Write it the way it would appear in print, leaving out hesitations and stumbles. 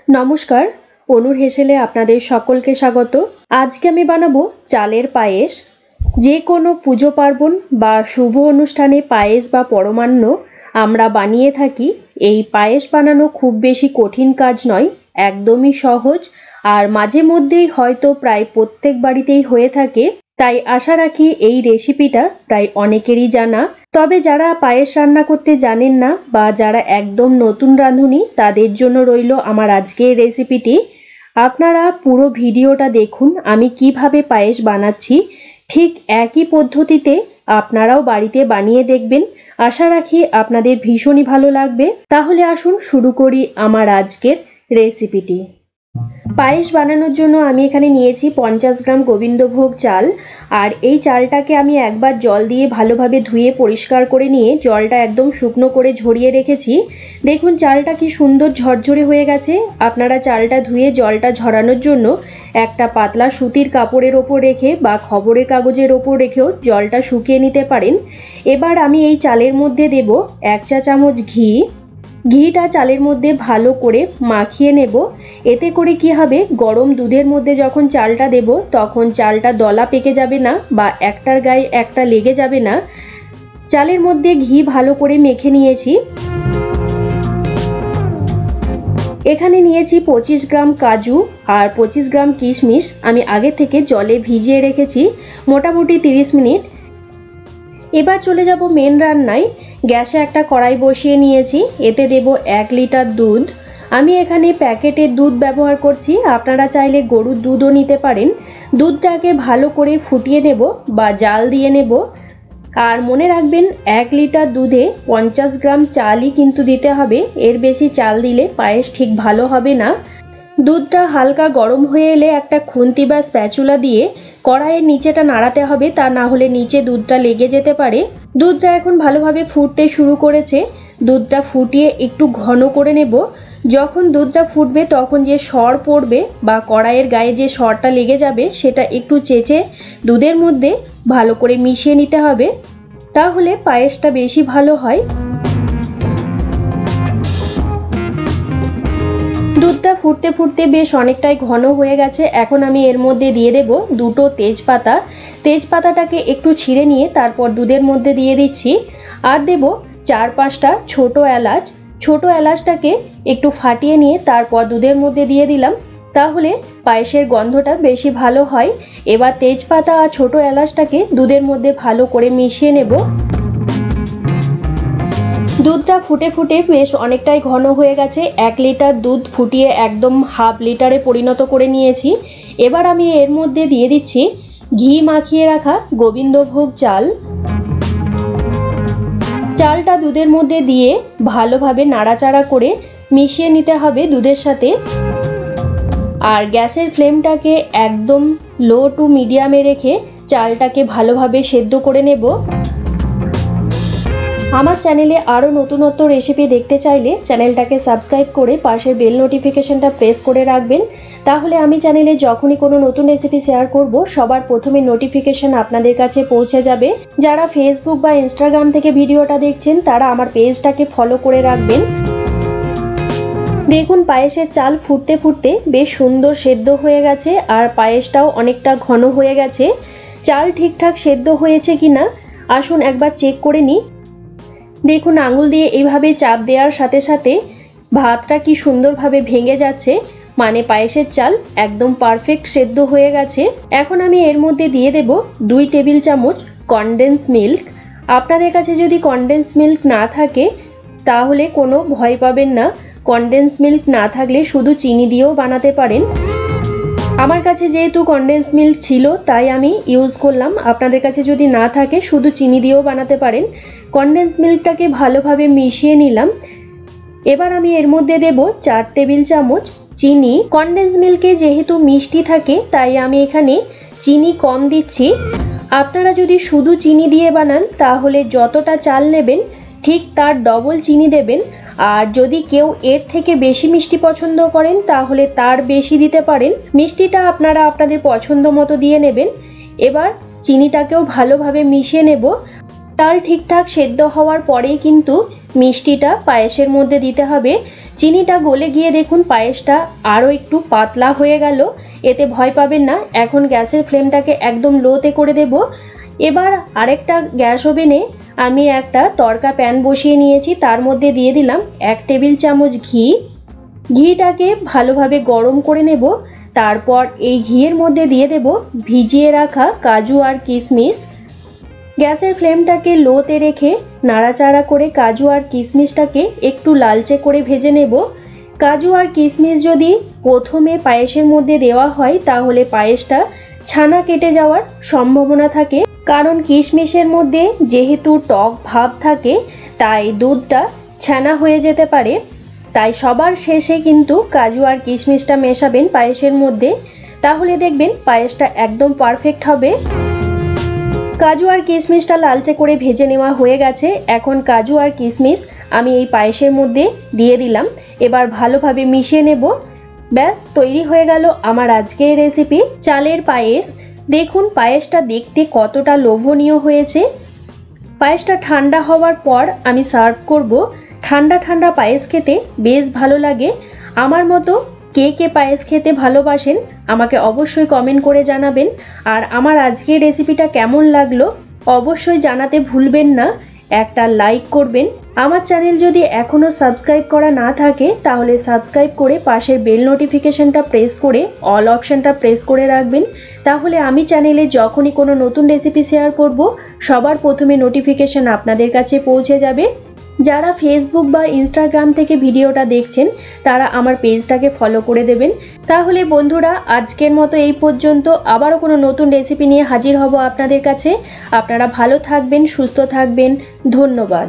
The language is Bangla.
নমস্কার, অনুর হেসেলে আপনাদের সকলকে স্বাগত। আজকে আমি বানাবো চালের পায়েস। যে কোনো পুজো পার্বণ বা শুভ অনুষ্ঠানে পায়েস বা পরমান্ন আমরা বানিয়ে থাকি। এই পায়েস বানানো খুব বেশি কঠিন কাজ নয়, একদমই সহজ, আর মাঝে মধ্যেই হয়তো প্রায় প্রত্যেক বাড়িতেই হয়ে থাকে। তাই আশা রাখি এই রেসিপিটা প্রায় অনেকেরই জানা। তবে যারা পায়েস রান্না করতে জানেন না বা যারা একদম নতুন রাঁধুনি, তাদের জন্য রইল আমার আজকের রেসিপিটি। আপনারা পুরো ভিডিওটা দেখুন আমি কিভাবে পায়েস বানাচ্ছি। ঠিক একই পদ্ধতিতে আপনারাও বাড়িতে বানিয়ে দেখবেন। আশা রাখি আপনাদের ভীষণই ভালো লাগবে। তাহলে আসুন শুরু করি আমার আজকের রেসিপিটি। পায়েস বানানোর জন্য আমি এখানে নিয়েছি 50 গ্রাম গোবিন্দভোগ চাল। আর এই চালটাকে আমি একবার জল দিয়ে ভালোভাবে ধুয়ে পরিষ্কার করে নিয়ে জলটা একদম শুকনো করে ঝরিয়ে রেখেছি। দেখুন চালটা কি সুন্দর ঝরঝরে হয়ে গেছে। আপনারা চালটা ধুয়ে জলটা ঝরানোর জন্য একটা পাতলা সুতির কাপড়ের ওপর রেখে বা খবরের কাগজের ওপর রেখেও জলটা শুকিয়ে নিতে পারেন। এবার আমি এই চালের মধ্যে দেব 1 চা চামচ ঘি। ঘিটা চালের মধ্যে ভালো করে মাখিয়ে নেব। এতে করে কি হবে, গরম দুধের মধ্যে যখন চালটা দেব তখন চালটা দলা পেকে যাবে না বা একটার গায়ে একটা লেগে যাবে না। চালের মধ্যে ঘি ভালো করে মেখে নিয়েছি। এখানে নিয়েছি 25 গ্রাম কাজু আর 25 গ্রাম কিশমিশ। আমি আগে থেকে জলে ভিজিয়ে রেখেছি মোটামুটি 30 মিনিট। এবার চলে যাব মেন রান্নায়। গ্যাসে একটা কড়াই বসিয়ে নিয়েছি, এতে দেব 1 লিটার দুধ। আমি এখানে প্যাকেটের দুধ ব্যবহার করছি, আপনারা চাইলে গরুর দুধও নিতে পারেন। দুধটাকে ভালো করে ফুটিয়ে নেব বা জাল দিয়ে নেব। আর মনে রাখবেন 1 লিটার দুধে 50 গ্রাম চালই কিন্তু দিতে হবে, এর বেশি চাল দিলে পায়েস ঠিক ভালো হবে না। দুধটা হালকা গরম হয়ে এলে একটা খুন্তি বা স্প্যাচুলা দিয়ে কড়াইয়ের নিচেটা নাড়াতে হবে, তা না হলে নিচে দুধটা লেগে যেতে পারে। দুধটা এখন ভালোভাবে ফুটতে শুরু করেছে। দুধটা ফুটিয়ে একটু ঘন করে নেব। যখন দুধটা ফুটবে তখন যে সর পড়বে বা কড়াইয়ের গায়ে যে সরটা লেগে যাবে সেটা একটু চেঁচে দুধের মধ্যে ভালো করে মিশিয়ে নিতে হবে, তাহলে পায়েসটা বেশি ভালো হয়। দুধটা ফুটতে ফুটতে বেশ অনেকটাই ঘন হয়ে গেছে। এখন আমি এর মধ্যে দিয়ে দেব 2টো তেজপাতা। তেজপাতাটাকে একটু ছিঁড়ে নিয়ে তারপর দুধের মধ্যে দিয়ে দিচ্ছি। আর দেব 4-5টা ছোট এলাচ। ছোট এলাচটাকে একটু ফাটিয়ে নিয়ে তারপর দুধের মধ্যে দিয়ে দিলাম, তাহলে পায়েসের গন্ধটা বেশি ভালো হয়। এবার তেজপাতা আর ছোট এলাচটাকে দুধের মধ্যে ভালো করে মিশিয়ে নেব। দুধটা ফুটে ফুটে বেশ অনেকটাই ঘন হয়ে গেছে। 1 লিটার দুধ ফুটিয়ে একদম হাফ লিটারে পরিণত করে নিয়েছি। এবার আমি এর মধ্যে দিয়ে দিচ্ছি ঘি মাখিয়ে রাখা গোবিন্দভোগ চাল। চালটা দুধের মধ্যে দিয়ে ভালোভাবে নাড়াচাড়া করে মিশিয়ে নিতে হবে দুধের সাথে। আর গ্যাসের ফ্লেমটাকে একদম লো টু মিডিয়ামে রেখে চালটাকে ভালোভাবে সেদ্ধ করে নেব। আমার চ্যানেলে আরও নতুনত্ব রেসিপি দেখতে চাইলে চ্যানেলটাকে সাবস্ক্রাইব করে পাশের বেল নোটিফিকেশনটা প্রেস করে রাখবেন, তাহলে আমি চ্যানেলে যখনই কোনো নতুন রেসিপি শেয়ার করব সবার প্রথমে নোটিফিকেশন আপনাদের কাছে পৌঁছে যাবে। যারা ফেসবুক বা ইনস্টাগ্রাম থেকে ভিডিওটা দেখছেন তারা আমার পেজটাকে ফলো করে রাখবেন। দেখুন পায়েসের চাল ফুটতে ফুটতে বেশ সুন্দর সেদ্ধ হয়ে গেছে আর পায়েসটাও অনেকটা ঘন হয়ে গেছে। চাল ঠিকঠাক সেদ্ধ হয়েছে কিনা আসুন একবার চেক করে নিই। দেখুন আঙুল দিয়ে এইভাবে চাপ দেওয়ার সাথে সাথে ভাতটা কি সুন্দরভাবে ভেঙে যাচ্ছে, মানে পায়েসের চাল একদম পারফেক্ট সেদ্ধ হয়ে গেছে। এখন আমি এর মধ্যে দিয়ে দেব 2 টেবিল চামচ কনডেন্স মিল্ক। আপনাদের কাছে যদি কনডেন্স মিল্ক না থাকে তাহলে কোনো ভয় পাবেন না, কনডেন্স মিল্ক না থাকলে শুধু চিনি দিয়েও বানাতে পারেন। আমার কাছে যেহেতু কনডেন্স মিল্ক ছিল তাই আমি ইউজ করলাম, আপনাদের কাছে যদি না থাকে শুধু চিনি দিয়েও বানাতে পারেন। কনডেন্স মিল্কটাকে ভালোভাবে মিশিয়ে নিলাম। এবার আমি এর মধ্যে দেব 4 টেবিল চামচ চিনি। কনডেন্স মিল্কে যেহেতু মিষ্টি থাকে তাই আমি এখানে চিনি কম দিচ্ছি। আপনারা যদি শুধু চিনি দিয়ে বানান তাহলে যতটা চাল নেবেন ঠিক তার ডবল চিনি দেবেন। আর যদি কেউ এর থেকে বেশি মিষ্টি পছন্দ করেন তাহলে তার বেশি দিতে পারেন। মিষ্টিটা আপনারা আপনাদের পছন্দ মতো দিয়ে নেবেন। এবার চিনিটাকেও ভালোভাবে মিশিয়ে নেব। চাল ঠিকঠাক সেদ্ধ হওয়ার পরেই কিন্তু মিষ্টিটা পায়েসের মধ্যে দিতে হবে। চিনিটা গলে গিয়ে দেখুন পায়েসটা আরও একটু পাতলা হয়ে গেল। এতে ভয় পাবেন না। এখন গ্যাসের ফ্লেমটাকে একদম লোতে করে দেব। এবার আরেকটা গ্যাস ওভেনে আমি একটা তড়কা প্যান বসিয়ে নিয়েছি, তার মধ্যে দিয়ে দিলাম 1 টেবিল চামচ ঘি। ঘিটাকে ভালোভাবে গরম করে নেব। তারপর এই ঘিয়ের মধ্যে দিয়ে দেব ভিজিয়ে রাখা কাজু আর কিশমিশ। গ্যাসের ফ্লেমটাকে লোতে রেখে নাড়াচাড়া করে কাজু আর কিশমিশটাকে একটু লালচে করে ভেজে নেব। কাজু আর কিশমিশ যদি প্রথমে পায়েসের মধ্যে দেওয়া হয় তাহলে পায়েসটা ছানা কেটে যাওয়ার সম্ভাবনা থাকে, কারণ কিশমিশের মধ্যে যেহেতু টক ভাব থাকে তাই দুধটা ছানা হয়ে যেতে পারে। তাই সবার শেষে কিন্তু কাজু আর কিশমিশটা মেশাবেন পায়েসের মধ্যে, তাহলে দেখবেন পায়েসটা একদম পারফেক্ট হবে। কাজু আর কিশমিশটা লালচে করে ভেজে নেওয়া হয়ে গেছে। এখন কাজু আর কিশমিশ আমি এই পায়েসের মধ্যে দিয়ে দিলাম। এবার ভালোভাবে মিশিয়ে নেব। ব্যাস তৈরি হয়ে গেল আমার আজকের রেসিপি চালের পায়েস। দেখুন পায়েসটা দেখতে কতটা লোভনীয় হয়েছে। পায়েসটা ঠান্ডা হওয়ার পর আমি সার্ভ করব। ঠান্ডা ঠান্ডা পায়েস খেতে বেশ ভালো লাগে। আমার মতো কে কে পায়েস খেতে ভালোবাসেন আমাকে অবশ্যই কমেন্ট করে জানাবেন। আর আমার আজকের রেসিপিটা কেমন লাগলো অবশ্যই জানাতে ভুলবেন না। একটা লাইক করবেন। আমার চ্যানেল যদি এখনও সাবস্ক্রাইব করা না থাকে তাহলে সাবস্ক্রাইব করে পাশের বেল নোটিফিকেশনটা প্রেস করে অল অপশানটা প্রেস করে রাখবেন। তাহলে আমি চ্যানেলে যখনই কোনো নতুন রেসিপি শেয়ার করব সবার প্রথমে নোটিফিকেশন আপনাদের কাছে পৌঁছে যাবে। যারা ফেসবুক বা ইনস্টাগ্রাম থেকে ভিডিওটা দেখছেন তারা আমার পেজটাকে ফলো করে দেবেন। তাহলে বন্ধুরা আজকের মতো এই পর্যন্ত। আবারও কোনো নতুন রেসিপি নিয়ে হাজির হব আপনাদের কাছে। আপনারা ভালো থাকবেন, সুস্থ থাকবেন। ধন্যবাদ।